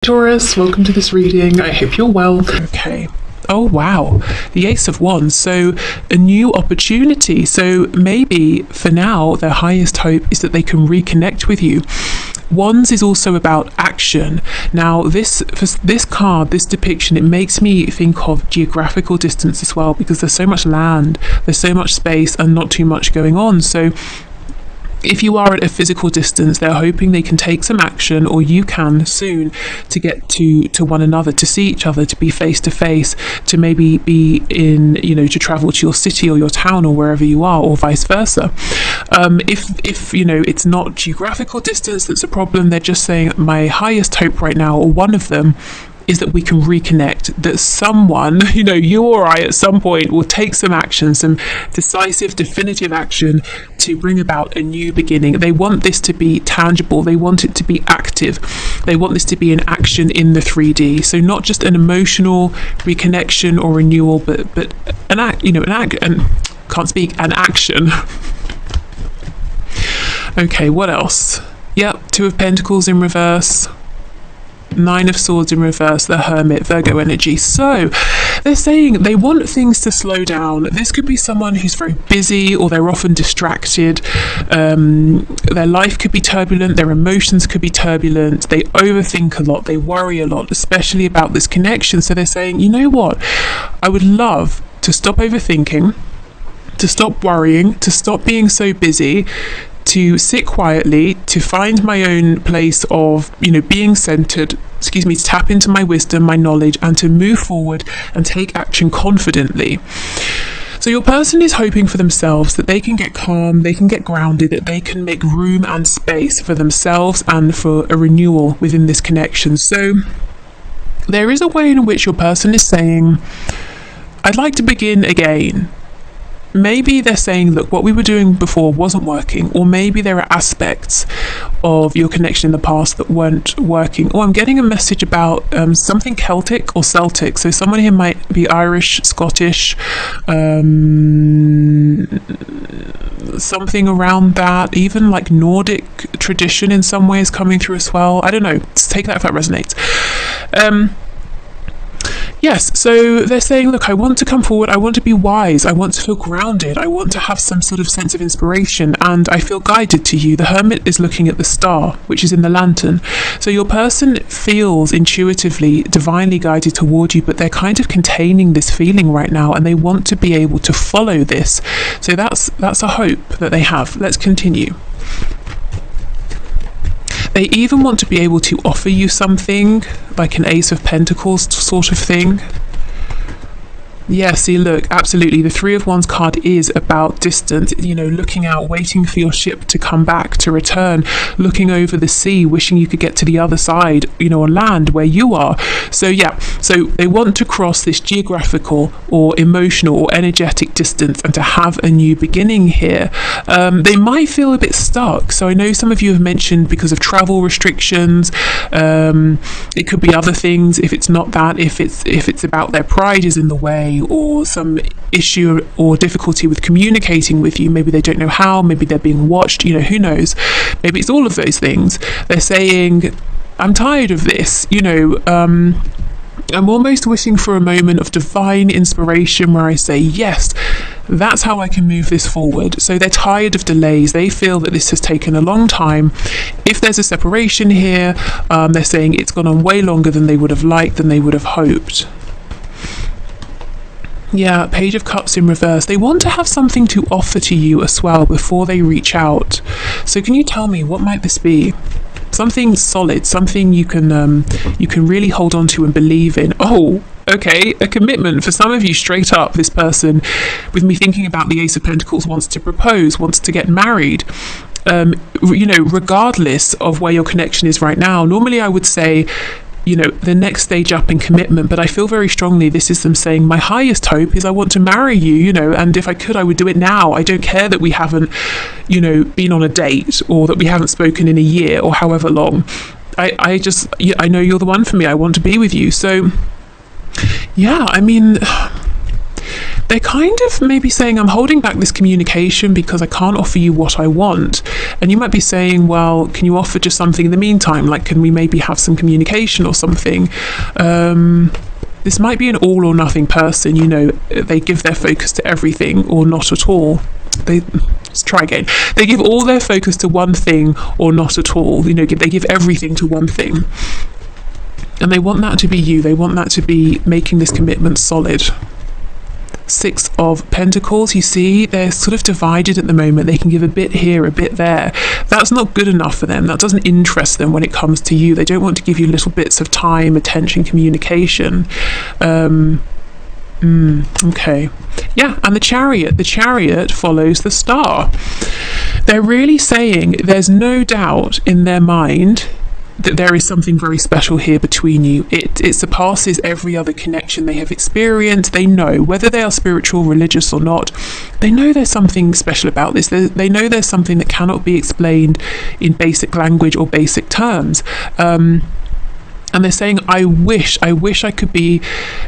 Taurus, welcome to this reading. I hope you're well. Okay. Oh wow, the Ace of Wands. So a new opportunity. So maybe for now their highest hope is that they can reconnect with you. Wands is also about action. Now this card, this depiction, it makes me think of geographical distance as well, because there's so much land, there's so much space and not too much going on. So if you are at a physical distance, they're hoping they can take some action, or you can soon, to get to one another, to see each other, to be face to face, to maybe be in, to travel to your city or your town or wherever you are, or vice versa. If it's not geographical distance that's a problem, they're just saying my highest hope right now, or one of them, is that we can reconnect, that someone, you or I at some point will take some action, some decisive, definitive action to bring about a new beginning. They want this to be tangible. They want it to be active. They want this to be an action in the 3D. So not just an emotional reconnection or renewal, but an action. Okay, what else? Yep, Two of Pentacles in reverse. Nine of Swords in reverse, the Hermit, Virgo energy. So they're saying they want things to slow down. This could be someone who's very busy, or they're often distracted. Their life could be turbulent, their emotions could be turbulent, they overthink a lot, they worry a lot, especially about this connection. So they're saying, you know what, I would love to stop overthinking, to stop worrying, to stop being so busy, to sit quietly, to find my own place of, being centered, to tap into my wisdom, my knowledge, and to move forward and take action confidently. So your person is hoping for themselves that they can get calm, they can get grounded, that they can make room and space for themselves and for a renewal within this connection. So there is a way in which your person is saying, I'd like to begin again. Maybe they're saying, look, what we were doing before wasn't working, or maybe there are aspects of your connection in the past that weren't working. Or I'm getting a message about something Celtic or Celtic. So someone here might be Irish, Scottish, something around that, even like Nordic tradition in some ways coming through as well. I don't know. Just take that if that resonates. Yes, so they're saying, look, I want to come forward, I want to be wise, I want to feel grounded, I want to have some sort of sense of inspiration, and I feel guided to you. The Hermit is looking at the star, which is in the lantern. So your person feels intuitively, divinely guided toward you, but they're kind of containing this feeling right now, and they want to be able to follow this. So that's a hope that they have. Let's continue. They even want to be able to offer you something, like an Ace of Pentacles sort of thing. Yeah, see, look, absolutely. The Three of Wands card is about distance, looking out, waiting for your ship to come back, to return, looking over the sea, wishing you could get to the other side, on land where you are. So yeah, so they want to cross this geographical or emotional or energetic distance and to have a new beginning here. They might feel a bit stuck. So I know some of you have mentioned because of travel restrictions. It could be other things. If it's not that, if it's about their pride is in the way, or some issue or difficulty with communicating with you, maybe they don't know how, maybe they're being watched, who knows, maybe it's all of those things. They're saying, I'm tired of this, I'm almost wishing for a moment of divine inspiration where I say, yes, that's how I can move this forward. So they're tired of delays. They feel that this has taken a long time. If there's a separation here, they're saying it's gone on way longer than they would have liked, than they would have hoped. Yeah, Page of Cups in reverse. They want to have something to offer to you as well before they reach out. So can you tell me, what might this be? Something solid, something you can really hold on to and believe in. Oh, okay, a commitment. For some of you, straight up, this person, with me thinking about the Ace of Pentacles, wants to propose, wants to get married. Regardless of where your connection is right now. Normally I would say, the next stage up in commitment, but I feel very strongly this is them saying, my highest hope is I want to marry you, and if I could, I would do it now. I don't care that we haven't, been on a date, or that we haven't spoken in a year or however long. I know you're the one for me. I want to be with you. So yeah, I mean, they're kind of maybe saying, I'm holding back this communication because I can't offer you what I want. And you might be saying, well, can you offer just something in the meantime? Like, can we maybe have some communication or something? This might be an all or nothing person, you know, they give their focus to everything or not at all. Let's try again. They give all their focus to one thing or not at all. You know, they give everything to one thing. And they want that to be you. They want that to be making this commitment solid. Six of Pentacles, you see, they're sort of divided at the moment. They can give a bit here, a bit there. That's not good enough for them. That doesn't interest them when it comes to you. They don't want to give you little bits of time, attention, communication. Okay. Yeah, and the Chariot follows the Star. They're really saying there's no doubt in their mind that there is something very special here between you. It surpasses every other connection they have experienced. They know, whether they are spiritual, religious or not, they know there's something special about this. They know there's something that cannot be explained in basic language or basic terms. And they're saying, I wish I could be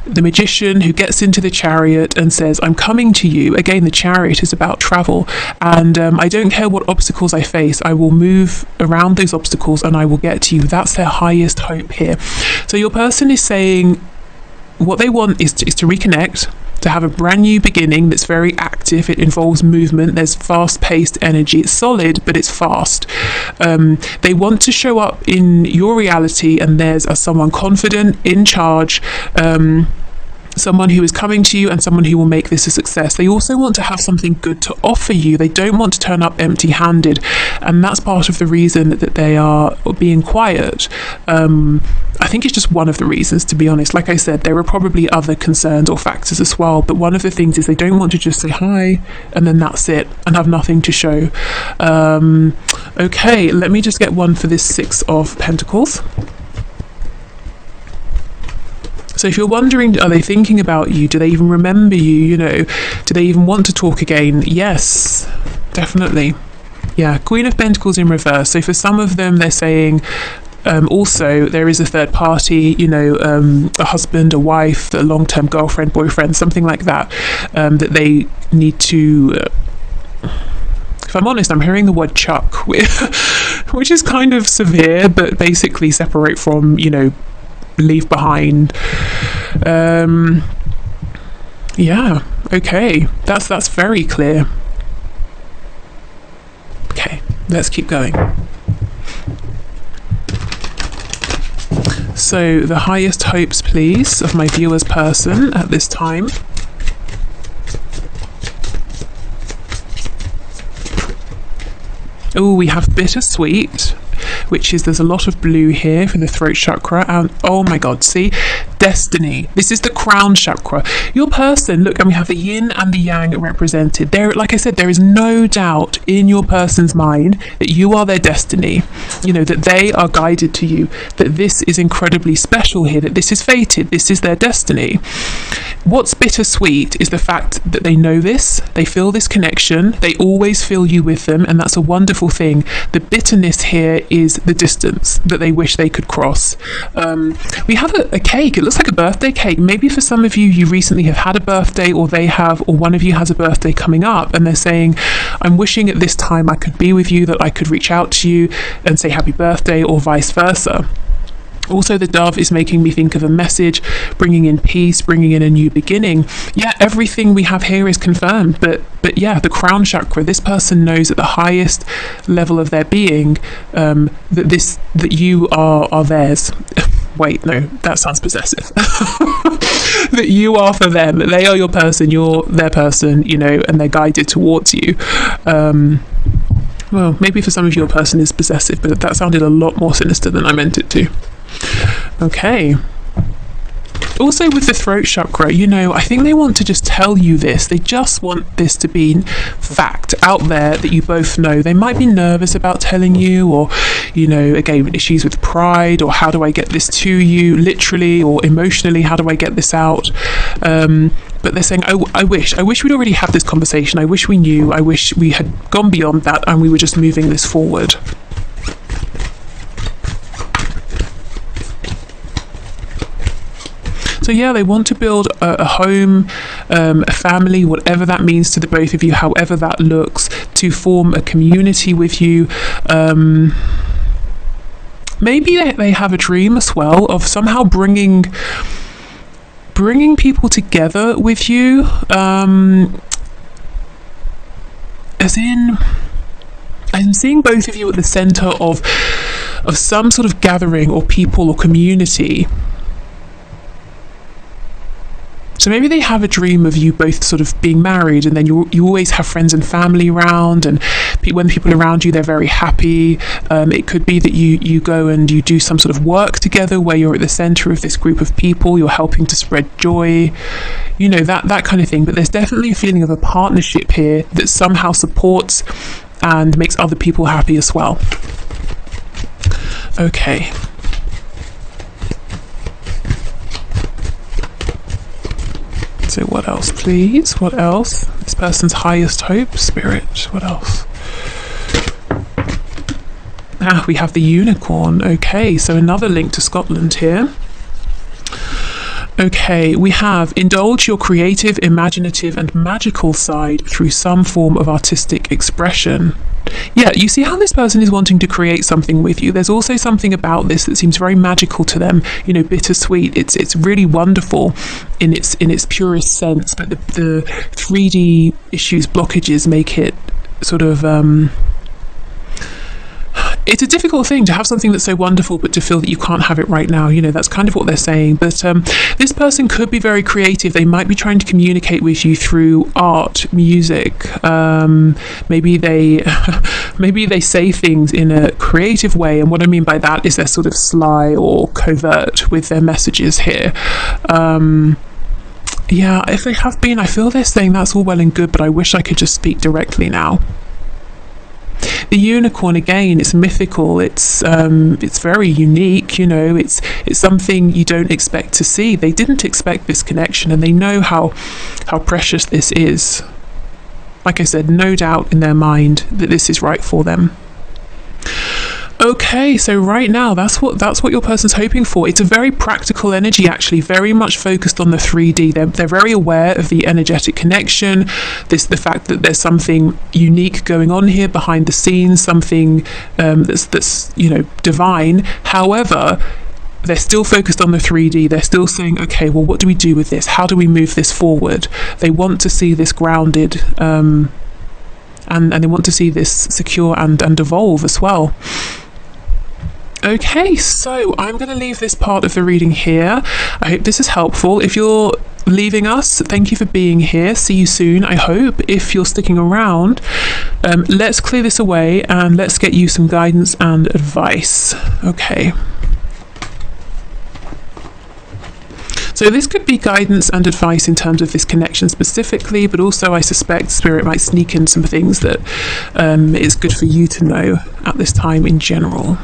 the magician who gets into the Chariot and says, I'm coming to you. Again, the Chariot is about travel. And I don't care what obstacles I face. I will move around those obstacles and I will get to you. That's their highest hope here. So your person is saying what they want is to reconnect, to have a brand new beginning that's very active. It involves movement. There's fast-paced energy. It's solid, but it's fast. They want to show up in your reality, and there's someone confident, in charge, someone who is coming to you and someone who will make this a success. They also want to have something good to offer you. They don't want to turn up empty-handed, and that's part of the reason that they are being quiet. I think it's just one of the reasons, to be honest. Like I said, there are probably other concerns or factors as well, but one of the things is they don't want to just say hi and then that's it and have nothing to show. Okay, let me just get one for this Six of Pentacles. So if you're wondering, are they thinking about you? Do they even remember you? You know, do they even want to talk again? Yes, definitely. Yeah, Queen of Pentacles in reverse. So for some of them, they're saying also there is a third party, you know, a husband, a wife, a long-term girlfriend, boyfriend, something like that, that they need to... if I'm honest, I'm hearing the word chuck, which is kind of severe, but basically separate from, you know, leave behind. Yeah, okay, that's very clear. Okay, let's keep going. So the highest hopes, please, of my viewer's person at this time. Oh, we have bittersweet, which is, there's a lot of blue here for the throat chakra, and oh my god, see, destiny. This is the crown chakra. Your person, look, and we have the yin and the yang represented there. Like I said, there is no doubt in your person's mind that you are their destiny, you know, that they are guided to you, that this is incredibly special here, that this is fated, this is their destiny. What's bittersweet is the fact that they know this, they feel this connection, they always feel you with them, and that's a wonderful thing. The bitterness here is the distance that they wish they could cross. We have a cake. It looks like a birthday cake. Maybe for some of you, you recently have had a birthday, or they have, or one of you has a birthday coming up, and they're saying, I'm wishing at this time I could be with you, that I could reach out to you and say happy birthday, or vice versa. Also, the dove is making me think of a message, bringing in peace, bringing in a new beginning. Yeah, everything we have here is confirmed, but yeah, the crown chakra, this person knows at the highest level of their being that you are theirs. Wait, no, that sounds possessive. That you are for them, that they are your person, you're their person, you know, and they're guided towards you. Well, maybe for some of you, your person is possessive, but that sounded a lot more sinister than I meant it to. Okay. Also with the throat chakra, you know, I think they want to just tell you this. They just want this to be fact out there that you both know. They might be nervous about telling you, or, you know, again, issues with pride, or how do I get this to you, literally or emotionally, how do I get this out? But they're saying, oh, I wish we'd already had this conversation. I wish we knew. I wish we had gone beyond that and we were just moving this forward. So yeah, they want to build a home, a family, whatever that means to the both of you, however that looks, to form a community with you. Maybe they have a dream as well of somehow bringing people together with you, as in I'm seeing both of you at the center of some sort of gathering or people or community. So maybe they have a dream of you both sort of being married, and then you always have friends and family around, and when people are around you, they're very happy. It could be that you go and you do some sort of work together where you're at the center of this group of people, you're helping to spread joy, you know, that kind of thing. But there's definitely a feeling of a partnership here that somehow supports and makes other people happy as well. Okay. So what else, please? What else? This person's highest hope, Spirit. What else? We have the unicorn. Okay, so another link to Scotland here. Okay, we have indulge your creative, imaginative and magical side through some form of artistic expression. Yeah, you see how this person is wanting to create something with you. There's also something about this that seems very magical to them, you know, bittersweet. It's really wonderful in its purest sense, but the 3D issues, blockages make it sort of it's a difficult thing to have something that's so wonderful but to feel that you can't have it right now. You know, that's kind of what they're saying. But this person could be very creative. They might be trying to communicate with you through art, music. Maybe they say things in a creative way, and what I mean by that is they're sort of sly or covert with their messages here. Yeah, if they have been, I feel they're saying that's all well and good, but I wish I could just speak directly now. The unicorn, again, it's mythical, it's very unique, you know, it's something you don't expect to see. They didn't expect this connection, and they know how precious this is. Like I said, no doubt in their mind that this is right for them. Okay, so right now, that's what your person's hoping for. It's a very practical energy, actually, very much focused on the 3D. They're very aware of the energetic connection, the fact that there's something unique going on here behind the scenes, something that's you know, divine. However, they're still focused on the 3D. They're still saying, okay, well, what do we do with this? How do we move this forward? They want to see this grounded, and they want to see this secure and evolve as well. Okay, so I'm going to leave this part of the reading here. I hope this is helpful. If you're leaving us, thank you for being here. See you soon, I hope. If you're sticking around, let's clear this away and let's get you some guidance and advice. Okay. So this could be guidance and advice in terms of this connection specifically, but also I suspect Spirit might sneak in some things that is good for you to know at this time in general.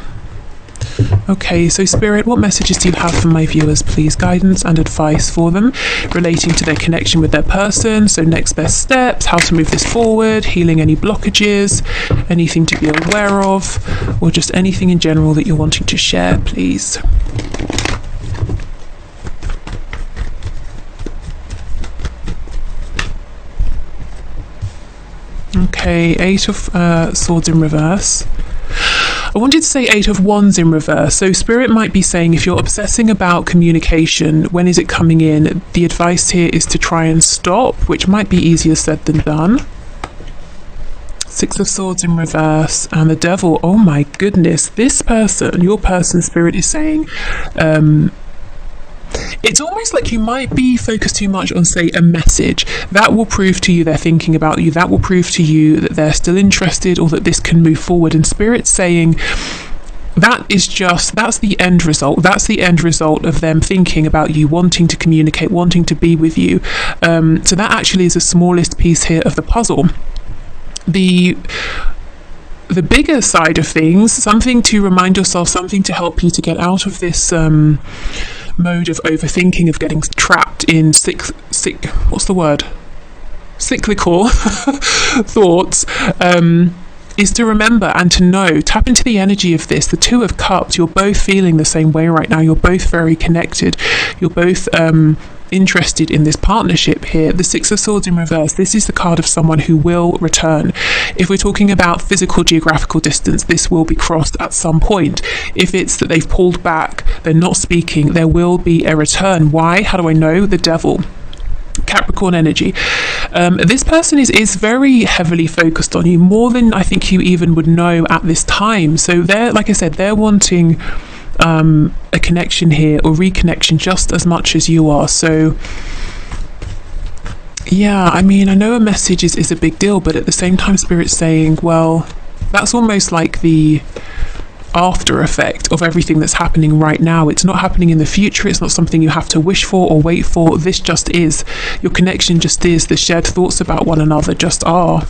Okay, so Spirit, what messages do you have for my viewers, please? Guidance and advice for them relating to their connection with their person. So next best steps, how to move this forward, healing any blockages, anything to be aware of, or just anything in general that you're wanting to share, please. Okay, 8 of Swords in reverse. I wanted to say 8 of Wands in reverse. So Spirit might be saying if you're obsessing about communication, when is it coming in? The advice here is to try and stop, which might be easier said than done. 6 of Swords in reverse and the Devil. Oh my goodness, this person, your person, Spirit is saying, it's almost like you might be focused too much on, say, a message. That will prove to you they're thinking about you. That will prove to you that they're still interested or that this can move forward. And Spirit's saying that's the end result. That's the end result of them thinking about you, wanting to communicate, wanting to be with you. So that actually is the smallest piece here of the puzzle. The bigger side of things, something to remind yourself, something to help you to get out of this mode of overthinking, of getting trapped in cyclical thoughts, is to remember and to know, tap into the energy of this. The Two of Cups, you're both feeling the same way right now. You're both very connected. You're both interested in this partnership here. The Six of Swords in reverse, this is the card of someone who will return. If we're talking about physical geographical distance, this will be crossed at some point. If it's that they've pulled back, they're not speaking, there will be a return. Why? How do I know? The Devil. Capricorn energy. This person is very heavily focused on you, more than I think you even would know at this time. So they're, like I said, they're wanting a connection here, or reconnection, just as much as you are. So yeah, I mean, I know a message is a big deal, but at the same time, Spirit's saying, well, that's almost like the after effect of everything that's happening right now. It's not happening in the future. It's not something you have to wish for or wait for. This just is. Your connection just is. The shared thoughts about one another just are.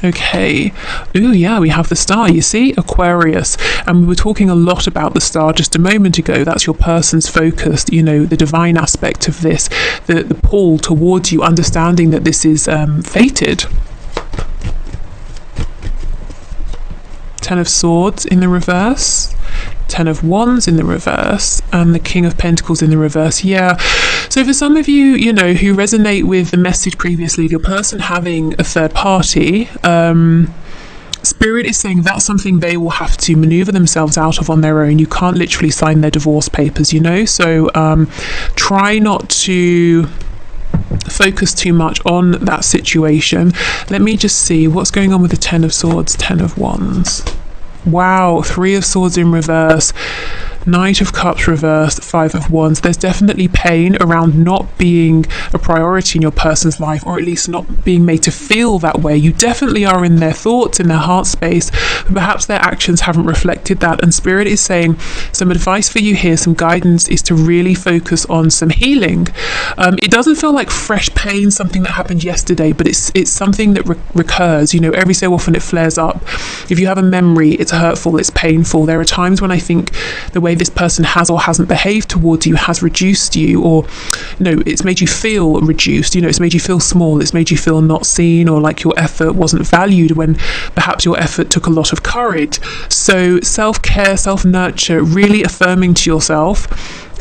Okay. Ooh, yeah, we have the Star, you see? Aquarius. And we were talking a lot about the Star just a moment ago. That's your person's focus, you know, the divine aspect of this, the pull towards you, understanding that this is fated. Ten of Swords in the reverse, Ten of Wands in the reverse, and the King of Pentacles in the reverse. Yeah, so for some of you, you know, who resonate with the message previously of your person having a third party, Spirit is saying that's something they will have to maneuver themselves out of on their own. You can't literally sign their divorce papers, you know, so try not to focus too much on that situation. Let me just see what's going on with the Ten of Swords, Ten of Wands. Wow, Three of Swords in reverse, Knight of Cups reversed, Five of Wands. There's definitely pain around not being a priority in your person's life, or at least not being made to feel that way. You definitely are in their thoughts, in their heart space, but perhaps their actions haven't reflected that. And Spirit is saying some advice for you here, some guidance, is to really focus on some healing. It doesn't feel like fresh pain, something that happened yesterday, but it's something that recurs. You know, every so often it flares up. If you have a memory, it's hurtful, it's painful. There are times when I think the way this person has or hasn't behaved towards you has reduced you, or it's made you feel reduced. It's made you feel small, it's made you feel not seen, or like your effort wasn't valued when perhaps your effort took a lot of courage. So self-care, self-nurture, really affirming to yourself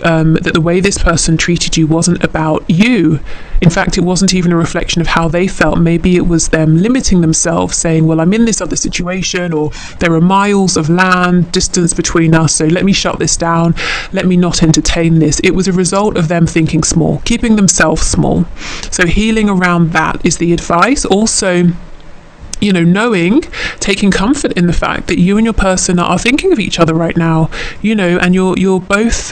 that the way this person treated you wasn't about you. In fact, it wasn't even a reflection of how they felt. Maybe it was them limiting themselves, saying, well, I'm in this other situation, or there are miles of land distance between us, so let me shut this down, let me not entertain this. It was a result of them thinking small, keeping themselves small. So healing around that is the advice. Also, knowing, taking comfort in the fact that you and your person are thinking of each other right now, and you're both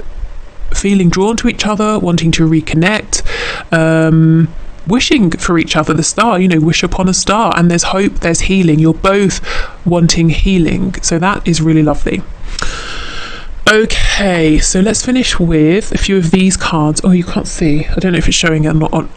feeling drawn to each other, wanting to reconnect, wishing for each other. The Star, wish upon a star, and there's hope, there's healing. You're both wanting healing, so that is really lovely. Okay, so let's finish with a few of these cards. Oh, you can't see, I don't know if it's showing or not.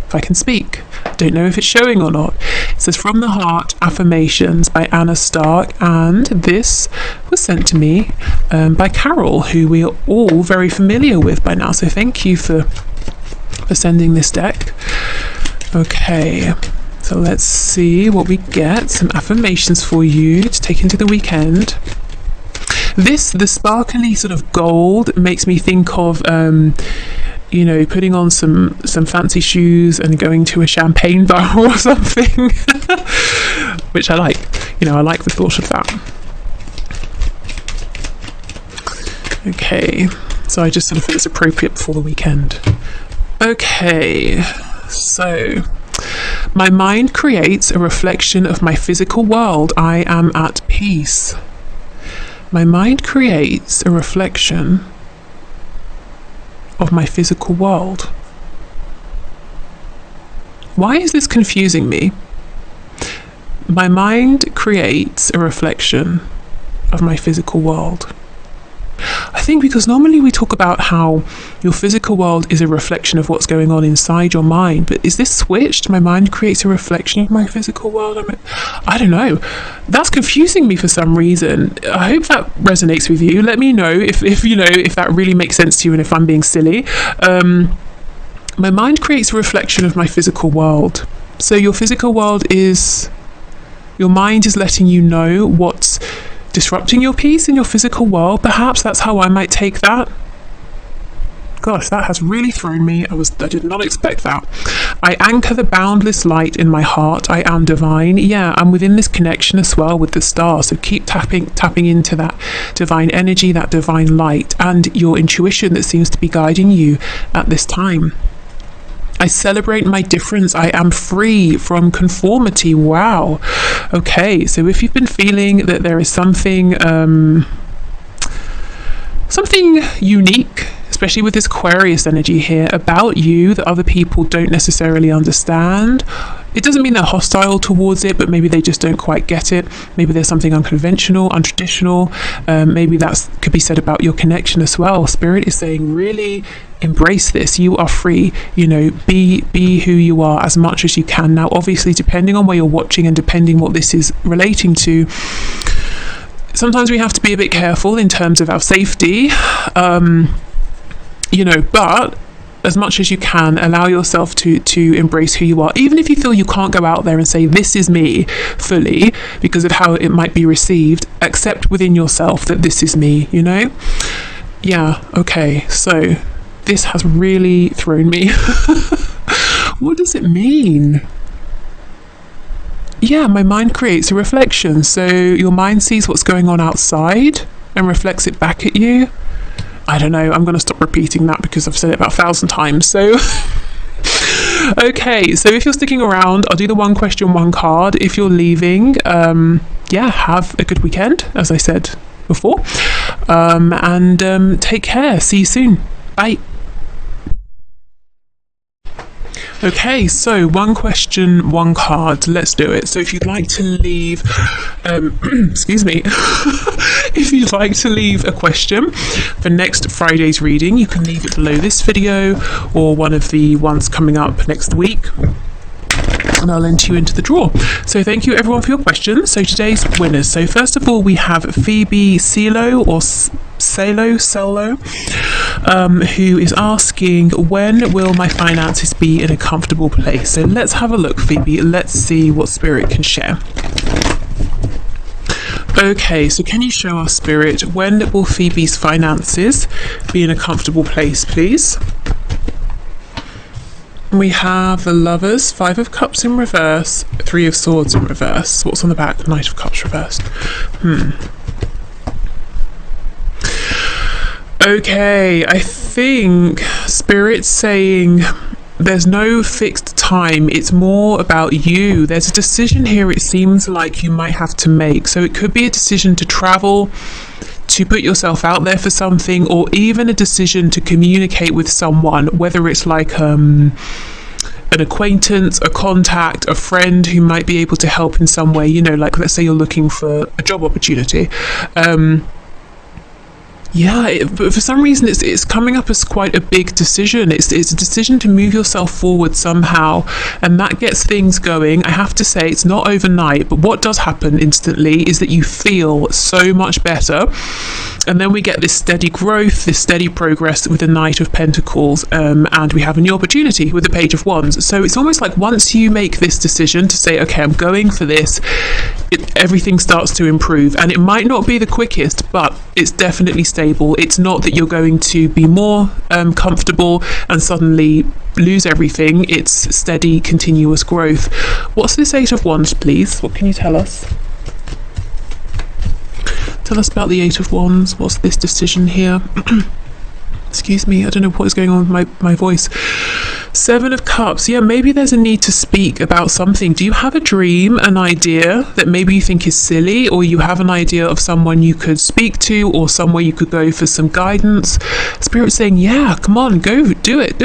If I can speak, I don't know if it's showing or not. It says From the Heart Affirmations by Anna Stark, and this was sent to me by Carol, who we are all very familiar with by now, so thank you for sending this deck. Okay, so let's see what we get. Some affirmations for you to take into the weekend. The sparkly sort of gold makes me think of putting on some fancy shoes and going to a champagne bar or something, which I like. I like the thought of that. Okay, so I just sort of feel it's appropriate before the weekend. Okay, so my mind creates a reflection of my physical world. I am at peace. My mind creates a reflection of my physical world. Why is this confusing me? My mind creates a reflection of my physical world. I think because normally we talk about how your physical world is a reflection of what's going on inside your mind, but is this switched? My mind creates a reflection of my physical world? I don't know. That's confusing me for some reason. I hope that resonates with you. Let me know if that really makes sense to you and if I'm being silly. My mind creates a reflection of my physical world. So your physical world is, your mind is letting you know what's disrupting your peace in your physical world. Perhaps that's how I might take that. Gosh, that has really thrown me. I did not expect that. I anchor the boundless light in my heart. I am divine. Yeah, I'm within this connection as well with the stars. So keep tapping into that divine energy, that divine light, and your intuition that seems to be guiding you at this time. I celebrate my difference. I am free from conformity. Wow. Okay, so if you've been feeling that there is something unique, especially with this Aquarius energy here, about you that other people don't necessarily understand. It doesn't mean they're hostile towards it, but maybe they just don't quite get it. Maybe there's something unconventional, untraditional. Maybe that could be said about your connection as well. Spirit is saying, really embrace this. You are free. You know, be who you are as much as you can. Now, obviously, depending on where you're watching and depending what this is relating to, sometimes we have to be a bit careful in terms of our safety. You know, but as much as you can, allow yourself to embrace who you are, even if you feel you can't go out there and say this is me fully because of how it might be received. Accept within yourself that this is me, you know. Yeah, okay, so this has really thrown me. What does it mean? Yeah, my mind creates a reflection. So your mind sees what's going on outside and reflects it back at you. I don't know, I'm going to stop repeating that because I've said it about 1,000 times. So, okay, so if you're sticking around, I'll do the one question, one card. If you're leaving, yeah, have a good weekend, as I said before. And take care. See you soon. Bye. Okay, so one question, one card. Let's do it. So if you'd like to leave, excuse me, if you'd like to leave a question for next Friday's reading, you can leave it below this video or one of the ones coming up next week, and I'll enter you into the draw. So thank you everyone for your questions. So today's winners. So first of all, we have Phoebe Celo or Celo, who is asking, when will my finances be in a comfortable place? So let's have a look, Phoebe. Let's see what Spirit can share. Okay, so can you show us, Spirit, when will Phoebe's finances be in a comfortable place, please? We have the Lovers, 5 of Cups in reverse, 3 of Swords in reverse. What's on the back? Knight of Cups reversed. Okay, I think Spirit's saying there's no fixed time. It's more about you. There's a decision here it seems like you might have to make. So it could be a decision to travel, to put yourself out there for something, or even a decision to communicate with someone, whether it's like an acquaintance, a contact, a friend who might be able to help in some way, you know, like let's say you're looking for a job opportunity. Yeah, but for some reason it's coming up as quite a big decision. It's a decision to move yourself forward somehow, and that gets things going. I have to say it's not overnight, but what does happen instantly is that you feel so much better, and then we get this steady growth, this steady progress with the Knight of Pentacles, and we have a new opportunity with the Page of Wands. So it's almost like once you make this decision to say, okay, I'm going for this, everything starts to improve, and it might not be the quickest, but it's definitely stable. It's not that you're going to be more comfortable and suddenly lose everything. It's steady, continuous growth. What's this 8 of Wands, please? What can you tell us? Tell us about the 8 of Wands. What's this decision here? Excuse me, I don't know what is going on with my voice. 7 of Cups. Yeah, maybe there's a need to speak about something. Do you have a dream, an idea that maybe you think is silly, or you have an idea of someone you could speak to or somewhere you could go for some guidance? Spirit's saying, yeah, come on, go, do it.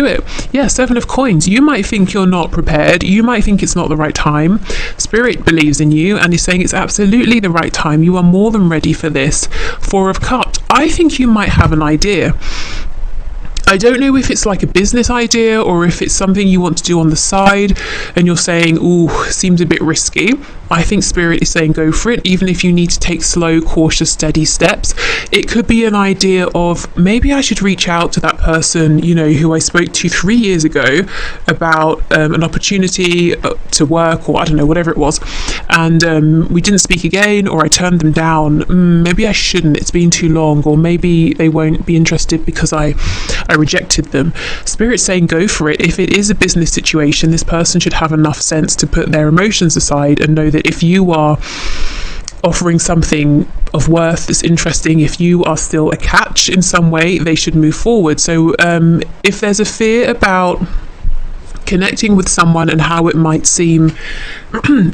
Yeah, 7 of Coins. You might think you're not prepared. You might think it's not the right time. Spirit believes in you and is saying it's absolutely the right time. You are more than ready for this. 4 of Cups. I think you might have an idea. I don't know if it's like a business idea or if it's something you want to do on the side and you're saying, ooh, seems a bit risky. I think Spirit is saying go for it, even if you need to take slow, cautious, steady steps. It could be an idea of maybe I should reach out to that person, you know, who I spoke to 3 years ago about an opportunity to work, or I don't know, whatever it was, and we didn't speak again, or I turned them down. Maybe I shouldn't, it's been too long, or maybe they won't be interested because I rejected them. Spirit's saying go for it. If it is a business situation, this person should have enough sense to put their emotions aside and know that if you are offering something of worth that's interesting, if you are still a catch in some way, they should move forward. So if there's a fear about connecting with someone and how it might seem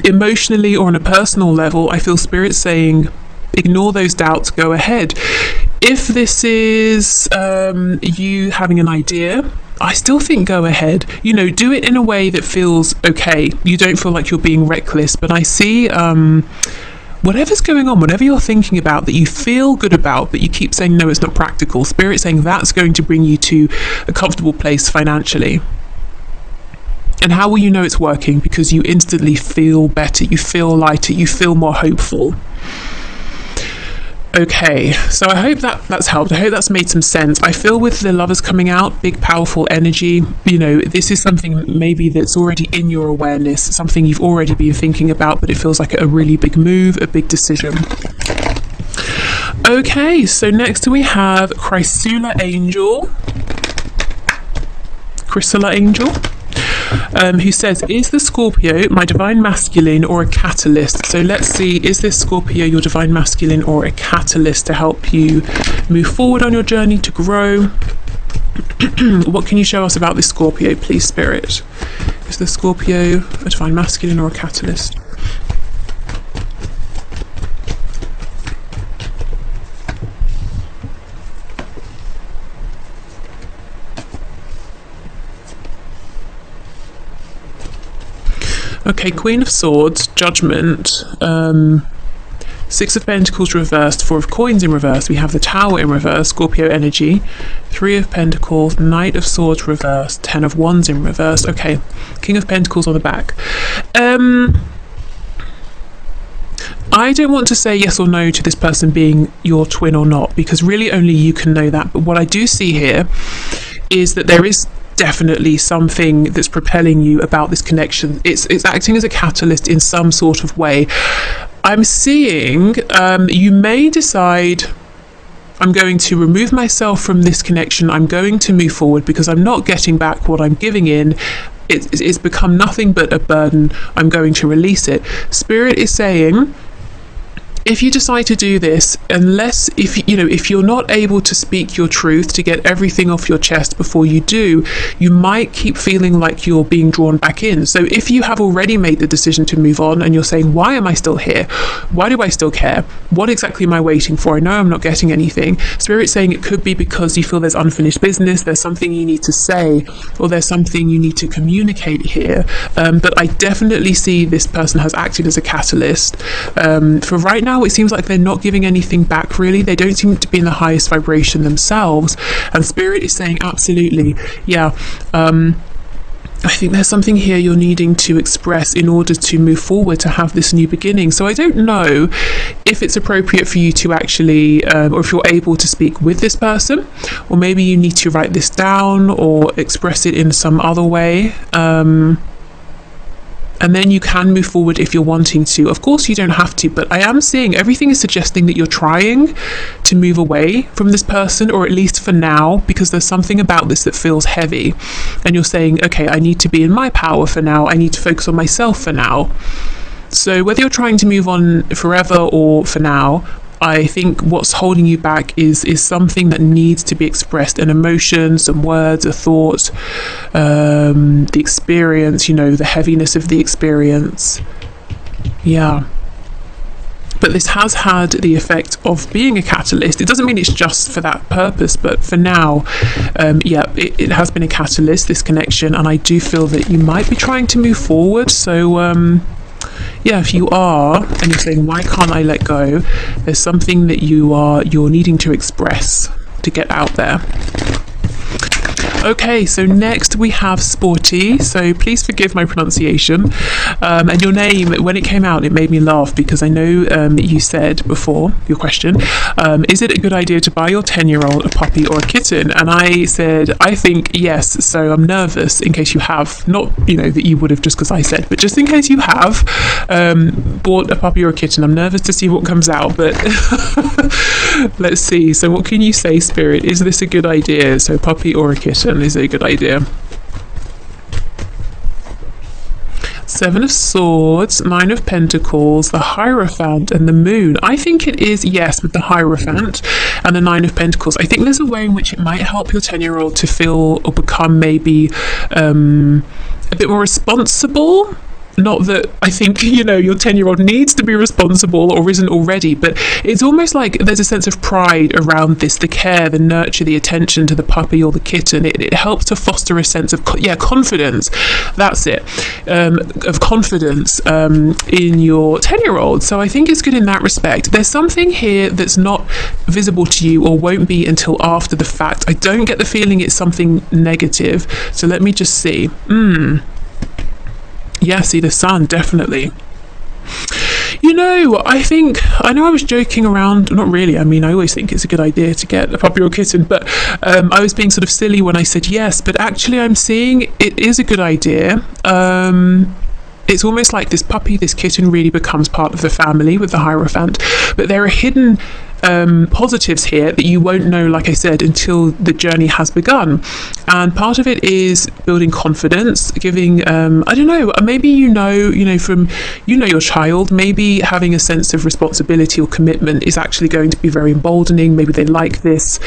emotionally or on a personal level, I feel Spirit saying ignore those doubts, go ahead. If this is you having an idea, I still think go ahead. You know, do it in a way that feels okay. You don't feel like you're being reckless, but I see whatever's going on, whatever you're thinking about that you feel good about, but you keep saying no, it's not practical. Spirit saying that's going to bring you to a comfortable place financially. And how will you know it's working? Because you instantly feel better, you feel lighter, you feel more hopeful. Okay, so I hope that's helped. I hope that's made some sense. I feel with the Lovers coming out, big powerful energy, you know, this is something maybe that's already in your awareness, something you've already been thinking about, but it feels like a really big move, a big decision. Okay, so next we have Chrysula Angel, who says, is the Scorpio my divine masculine or a catalyst? So let's see, is this Scorpio your divine masculine or a catalyst to help you move forward on your journey to grow? What can you show us about this Scorpio, please, Spirit? Is the Scorpio a divine masculine or a catalyst? Okay, Queen of Swords, Judgment, Six of Pentacles reversed, Four of Coins in reverse. We have the Tower in reverse, Scorpio energy, Three of Pentacles, Knight of Swords reversed, Ten of Wands in reverse. Okay, King of Pentacles on the back. I don't want to say yes or no to this person being your twin or not, because really only you can know that. But what I do see here is that there is definitely something that's propelling you about this connection. It's acting as a catalyst in some sort of way. I'm seeing you may decide, I'm going to remove myself from this connection, I'm going to move forward because I'm not getting back what I'm giving in. It's become nothing but a burden. I'm going to release it. Spirit is saying, if you decide to do this, if you're not able to speak your truth, to get everything off your chest before you do, you might keep feeling like you're being drawn back in. So if you have already made the decision to move on and you're saying, why am I still here? Why do I still care? What exactly am I waiting for? I know I'm not getting anything. Spirit's saying it could be because you feel there's unfinished business, there's something you need to say, or there's something you need to communicate here. But I definitely see this person has acted as a catalyst. For right now, it seems like they're not giving anything back, really. They don't seem to be in the highest vibration themselves, and Spirit is saying absolutely, yeah, I think there's something here you're needing to express in order to move forward, to have this new beginning. So I don't know if it's appropriate for you to actually, or if you're able to speak with this person, or maybe you need to write this down or express it in some other way. And then you can move forward if you're wanting to. Of course, you don't have to, but I am seeing everything is suggesting that you're trying to move away from this person, or at least for now, because there's something about this that feels heavy. And you're saying, okay, I need to be in my power for now. I need to focus on myself for now. So whether you're trying to move on forever or for now, I think what's holding you back is something that needs to be expressed, an emotion, some words, a thought, the experience, the heaviness of the experience. Yeah. But this has had the effect of being a catalyst. It doesn't mean it's just for that purpose, but for now, it has been a catalyst, this connection, and I do feel that you might be trying to move forward. So, if you are, and you're saying, why can't I let go? There's something that you're needing to express, to get out there. Okay, so next we have Sporty. So please forgive my pronunciation. And your name, when it came out, it made me laugh because I know you said before, your question, is it a good idea to buy your 10-year-old a puppy or a kitten? And I said, I think yes. So I'm nervous in case you have, not, that you would have just because I said, but just in case you have bought a puppy or a kitten. I'm nervous to see what comes out, but let's see. So what can you say, Spirit? Is this a good idea? So puppy or a kitten? Is it a good idea? 7 of Swords, 9 of Pentacles, the Hierophant and the Moon. I think it is, yes, with the Hierophant and the 9 of Pentacles. I think there's a way in which it might help your 10-year-old to feel or become maybe a bit more responsible. Not that I think, your 10-year-old needs to be responsible or isn't already, but it's almost like there's a sense of pride around this, the care, the nurture, the attention to the puppy or the kitten. It helps to foster a sense of, confidence. That's it. Of confidence in your 10-year-old. So I think it's good in that respect. There's something here that's not visible to you or won't be until after the fact. I don't get the feeling it's something negative. So let me just see. Yeah, see the Sun, definitely. I know I was joking around, not really, I always think it's a good idea to get a puppy or a kitten, but I was being sort of silly when I said yes, but actually I'm seeing it is a good idea. It's almost like this puppy, this kitten really becomes part of the family with the Hierophant, but there are hidden positives here that you won't know, like I said, until the journey has begun. And part of it is building confidence, giving I don't know, maybe from your child, maybe having a sense of responsibility or commitment is actually going to be very emboldening. Maybe they like this.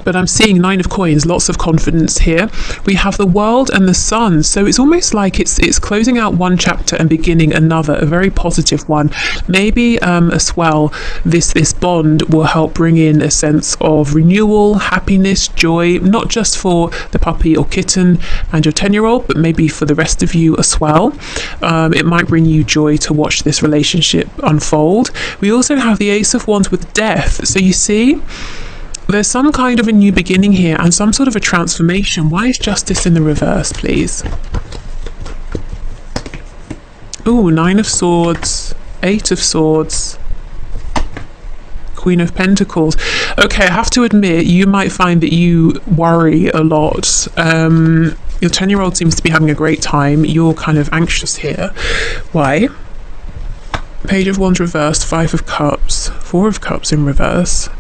But I'm seeing 9 of Coins, lots of confidence here. We have the World and the Sun, so it's almost like it's closing out one chapter and beginning another, a very positive one. Maybe as well, this bond will help bring in a sense of renewal, happiness, joy, not just for the puppy or kitten and your 10-year-old, but maybe for the rest of you as well. It might bring you joy to watch this relationship unfold. We also have the Ace of Wands with Death, so you see, there's some kind of a new beginning here and some sort of a transformation. Why is Justice in the reverse, please? Ooh, 9 of Swords, 8 of Swords, Queen of Pentacles. Okay, I have to admit, you might find that you worry a lot. Your 10-year-old seems to be having a great time. You're kind of anxious here. Why? Page of Wands reversed, 5 of Cups, 4 of Cups in reverse.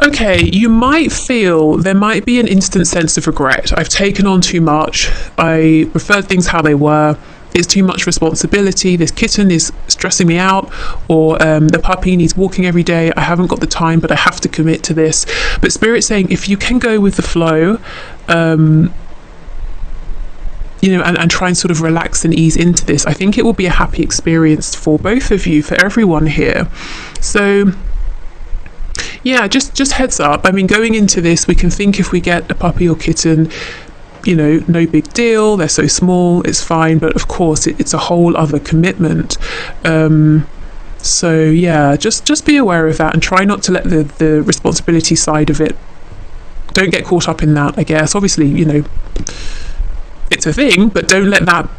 Okay, you might feel there might be an instant sense of regret. I've taken on too much. I preferred things how they were. It's too much responsibility. This kitten is stressing me out, or the puppy needs walking every day. I haven't got the time, but I have to commit to this. But Spirit's saying if you can go with the flow, and try and sort of relax and ease into this, I think it will be a happy experience for both of you, for everyone here. So yeah, just heads up. Going into this, we can think if we get a puppy or kitten, no big deal, they're so small, it's fine, but of course it's a whole other commitment. So yeah, just be aware of that and try not to let the responsibility side of it, don't get caught up in that, I guess. Obviously, it's a thing, but don't let that